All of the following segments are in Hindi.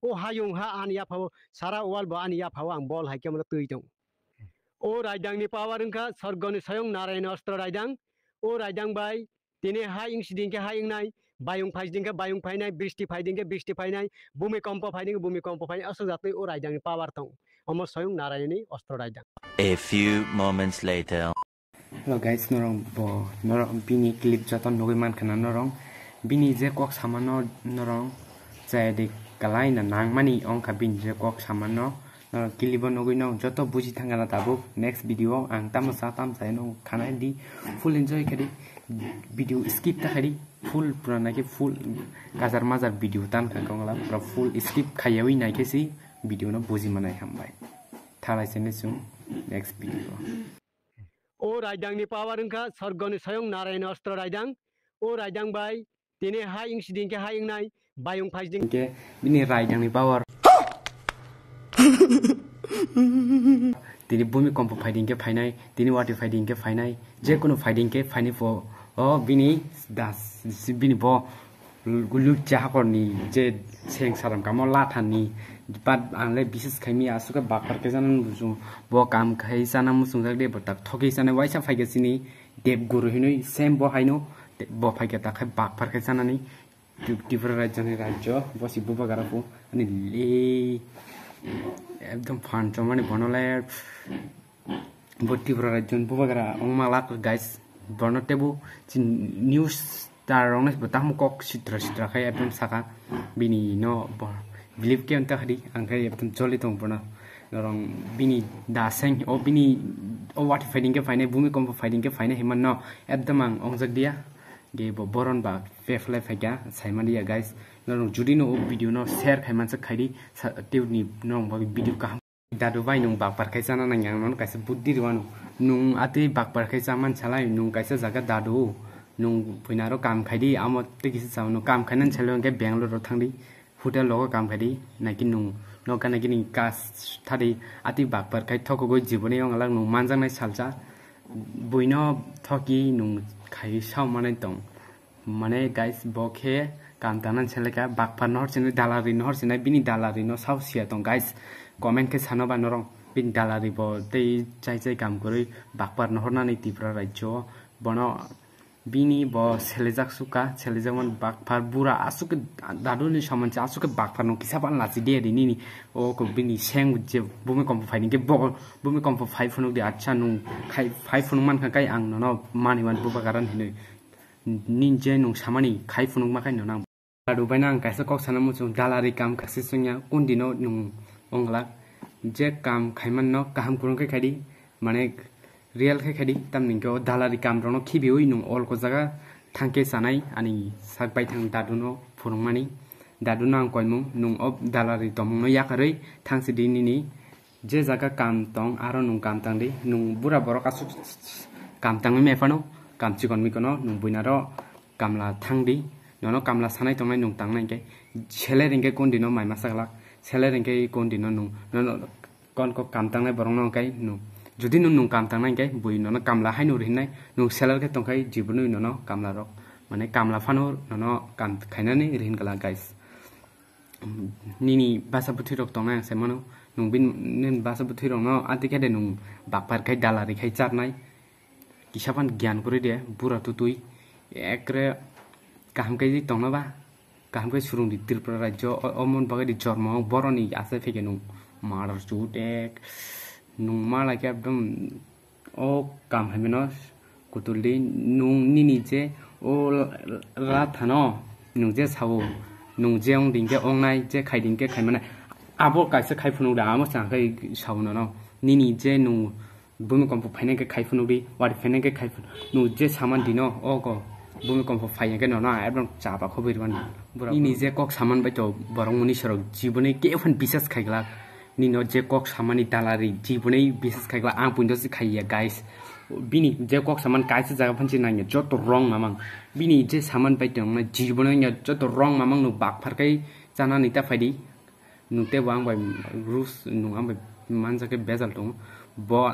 ओ हायुं हा आनिया फाव सारा वाल बो आनिया फाव आं बल हाइके मन तुइ दं ओ रायदां नि पावार उनखा सर्गनि सायं नारायण अस्त्र रायदां ओ रायदां बाय दिनै हा इंसिदिंके हा इंनाय बायुं फाइदिंके बायुं फाइनाय बृष्टि फाइदिंके बृष्टि फाइनाय भूमिकम्प फाइदिंके भूमिकम्प फाइनाय असो जातै ओ रायदांनि पावार दं अम सायं नारायणनि अस्त्र रायदां A few moments later. Hello guys, norong bini clip jaton nogoi man khana norong bini je kok samano norong jai de kalai na nangmani ong kha bin je kok samano norong clip nogoi no joto buji thangala tabu next video ang tamsa tamsai no khana di full enjoy kari video skip ta kari full purana ke full kazar mazar video tan kha kongla pro full skip khayawi nai ke si video no buji manai hambai thalai sene sum next video ओ रायदांनि पावार उनखा सर्गनि सायं नारायण अस्त्र रायदां ओ रायदां बाय दिनै हा इंसिदिंके हा इंनाय बायुं फाइदिंके बिनि रायदांनि पावार दिनै भूमिकम्प फाइदिंके फाइनाय दिनै वाटर फाइदिंके फाइनाय जेकुनु फाइदिंके फाइनि फो ओ बिनि दास बिनि बो गुलुक जाहरनि जे सें साराम कामो लाथानि बात आंले विशेष खाइमी आसुका बाकर के जान बुजु बो काम खाइ जाना मुसुं जागदे बता ठगै जाने वाइसा फाइगेसिनि देब गुरु हिनै सेम बो हाइनो बो फाइगे ता खाइ बाकर के जानानि टिफर राज्यनि राज्य बसि बुबा गाराफु अनि ले एकदम फान चमाने बनलाय बो टिफर राज्यनि बुबा गारा अंमाला गाइस बनतेबु न्यूज तारंने बताम कक सित्र सित्र खाइ एकदम साका बिनि न believe ke anta hari angkai एकदम जलि दं बना रंग बिनि दासें ओ बिनि ओ वाटर फाइटिंग के फाइने भूमिकम्प फाइटिंग के फाइने हिमन न एकदम आं अंजक दिया गे बो बरन बा फेफलाय फाइगा साइमान दिया गाइस रंग जुदि न ओ भिडियो न शेयर खाइमान से खाइदि टिउनि न बा भिडियो का दादु बाय नं बा पारखाय जाना नांयां न काइसे बुद्धि रवानु नं आते बाक पारखाय जामान छलाय नं काइसे जागा दादु नं फैनारो काम खाइदि आमते किसे सावनो काम खाइनान छलो के बेंगलुरु थांदि होटल लोगो काम खाइदि नाकि नुं नका नाकि नि कास थादि आति बाक पर खाइ थको गय जीवने अंगला नुं मानजांनाय सालजा बुइनो थकी नुं खाइ साव माने दं माने गाइस बखे काम तानान छलेका बाक पर नहर सिने दालारि नहर सिने बिनि दालारि न साव सिया दं गाइस कमेन्ट के सानोबा नरं बिनि दालारि ब तै चाइ चाइ काम गरै बाक पर नहर नानै तिप्रा राज्य बनो बिनि ब सेलेजाक सुका सेलेजामन बागफार बुरा आसुक दादुनि सामान चा आसुक बागफार न किसाबान लासि दे दिनि ओ को बिनि सेंग जे भूमिकम्प फाइनि के भूमिकम्प 5 फुनुक दे अच्छा नु खाइ 5 फुनुक मान खाय आं न मानिमान बुबा गारान हिनै निनजे नु सामानि खाइ फुनुक माखाय न नां दादु बायना आं काइसा कक साना मुसु दालारि काम खासे सुnya कुन्दिनो नु अंगला जे काम खाइमान न काहाम कुरुंखै खायदि माने रियल के खायदि तामनिंको दालारि काम रनो खिबिउइ नु अल को जागा थांके सानाय अनि सागबाय थां दादुनो फुरुंमानि दादुनो आं कयमु नु अब दालारि तमनो याकरै थांसे दिनिनि जे जागा काम तंग आरो नु काम तांदि नु बुरा बर कासु काम तांग मेफानो काम चिकन मिकनो नु बुइनारो कामला थांदि ननो कामला सानाय तंनाय नु तांनाय के छेले रिंगे कोनदिनो माइमा सागला छेले रिंगे कोनदिनो नु ननो कोन को काम तांनाय बरंनो काय नु जुदि नु काम तांनाय के बुइ ननो कामला हाय नु रिनाय नु सेलर के तंखाय जिबनु ननो कामला रक माने कामला फानो ननो काम खायनानै रिन गला गाइस निनि बासाबुथि रक तंनाय सेमनो नु बिन निन बासाबुथि रक न आतिके दे नु बाकपार खाय दालारि खाय चारनाय किसाबान ज्ञान करे दे बुरा तुतुइ एकरे काम खाय तंनाबा काम खाय सुरुं दि त्रिपुरा राज्य अमन बागै जर्म बरनि आसे फेके नु मार जुटेक नुं मालाय के एकदम ओ काम हैमेनो कुतुलदि नुं निनि जे ओ राथानो नुं जे सावो नुं जे ओं दिंके ओंनाय जे खाइदिंके खाइमाना आबो काइसे खाइफुनु दा आमो सांखै सावनो न निनि जे नुं भूमिकम्प फाइनेके खाइफुनु दि वाट फाइनेके खाइफुनु नुं जे सामान दिनो ओको भूमिकम्प फाइनेके न एकदम चापा खबैरबान निनि जे कक सामान बायतो बरंमुनि सरक जीवने केफन बिसेस खाइगला निनो जे कक सामानि दालारि जीवनै बिसेस खाइगला आं पुइन्टसि खाइया गाइस बिनि जे कक सामान काइसे जागा फनसि नाय जत रंग मामां बिनि जे सामान बायतं न जीवनै जत रंग मामां नु बाकफारकै जाना निता फाइदि नुते वां बाय रुस नु आं बाय मानजाके बेजाल दं ब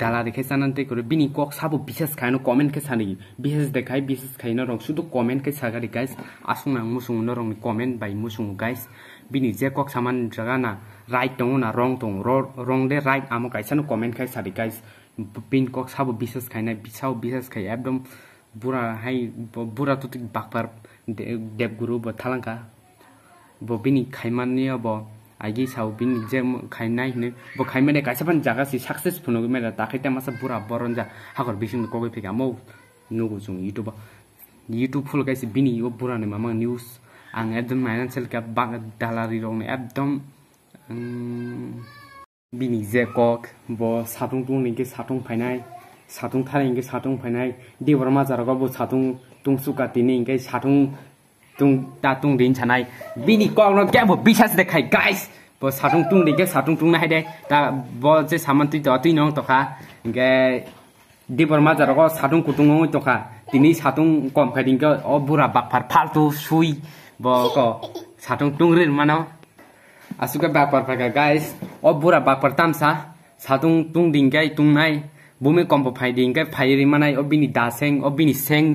दालारि के सानन्ते करे बिनि कक साबो बिसेस खायनो कमेन्ट के सानि बिसेस देखाय बिसेस खायनो रंग सुदु कमेन्ट के सागारि गाइस आसुंनां मुसुं न रंग कमेन्ट बाय मुसुं guys bini je kok saman jaga na right dong na wrong de right amo kaisa no comment khai sari guys pin kok sabo bisas khai na bisao bisas khai ekdom bura hai bura tu bakpar deb guru bo thalangka bo bini khaiman ni bo agi sau bini je khainai ne bo khaimane kaisa pan jaga si successful no mera ta khaita masa bura boronja hakor bising ko be phika mo nugo jung YouTube full guys bini yo bura ne mama news ang ekdom financial ka bang dalari rong ne ekdom bini je kok bo satung tung ni ke satung phainai satung tharing ke satung phainai de borma jar go bo satung tung suka tini ke satung tung ta tung din chanai bini kok no ke bo bisas dekhai guys bo satung tung ni ke satung tung na hai de ta bo je saman tui to tui nong to kha ke de borma jar go satung kutung ngoi to kha tini satung kom khai ding ke o bura bakphar faltu sui bo ko satung tung rin mano asuka bakpar phaka guys o bura bakpar tamsa satung tung dingkai tung nai bumi kompo phai dingkai phai ri manai o bini da seng o bini seng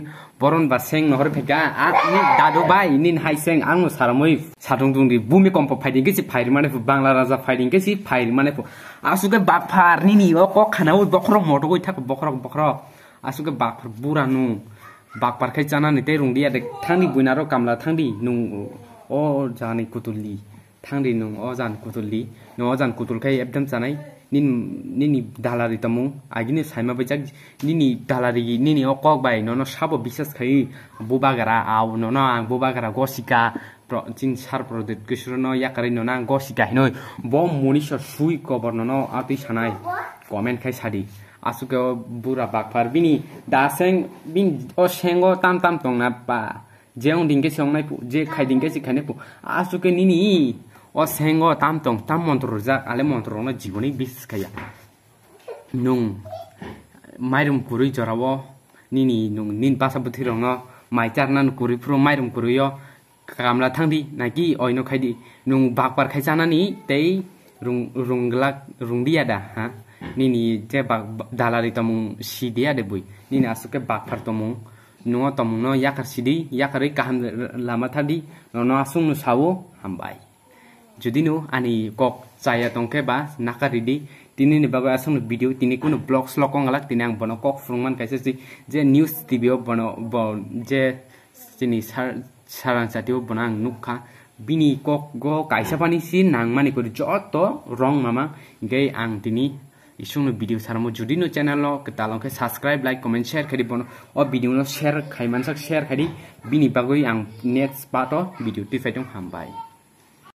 boron ba seng nohor pheka a ni dadu bai nin hai seng ang saramoi satung tung di bumi kompo phai dingkai si phai ri manai bangla raja phai dingkai si phai ri manai asuka bakpar ni o ko khana o bokhro moto goi thak bokhro asuka bakpar bura nu bakpar khai chana ni te rungdi ade thangni buinaro kamla thangdi nung o jani kutuli thangdi nung ojan kutuli no ojan kutul khai ekdam chanai nini dalari tamu agini saima bajak nini dalari nini okok bai no sabo bisas khai bubagara aw no ang bubagara gosika chin sar product kisrono yakari no nang gosika hinoi bo monisha sui cover no ati sanai comment khai sadi asuke bura bakphar bini daseng bin o sengo tam tongna pa jeong dingke songnai pu je khai dingke si khane pu asuke nini o sengo tam montro ja ale montro no jiboni bis khaya nung mairum kurui jorawo nini nung nin pasa buthirong no mai charnan kuri pro mairum kuruyo kamla thangdi naki oino khaidi nung bakpar khaisana ni tei rungdia da ha nini je bak dalari tamung sidia de bui nini asuke bakpar tamung no tamung no yakar sidi yakari kaham lama thadi no asung no sawo hambai যদি নো আনি কক চায়া তংকে বা নাকারি দি তিনি নি বাগা আসং ভিডিও তিনি কোনো ব্লগ স্লকং আলাক তিনি আং বন কক ফ্রংমান কাইছে যে নিউজ টিভিও বন যে চিনি সারাং সাটিও বনাং নুখা বিনি কক গো কাইসা পানি সি নাংমানি করি যত রং মামা গে আং তিনি ইসুং ভিডিও সারমো যদি নো চ্যানেল কেতালংকে সাবস্ক্রাইব লাইক কমেন্ট শেয়ার খারি বন ও ভিডিও নো শেয়ার খাইমানসাক শেয়ার খারি বিনি বাগই আং নেক্সট পার্ট ভিডিও টি ফাইটং হামবাই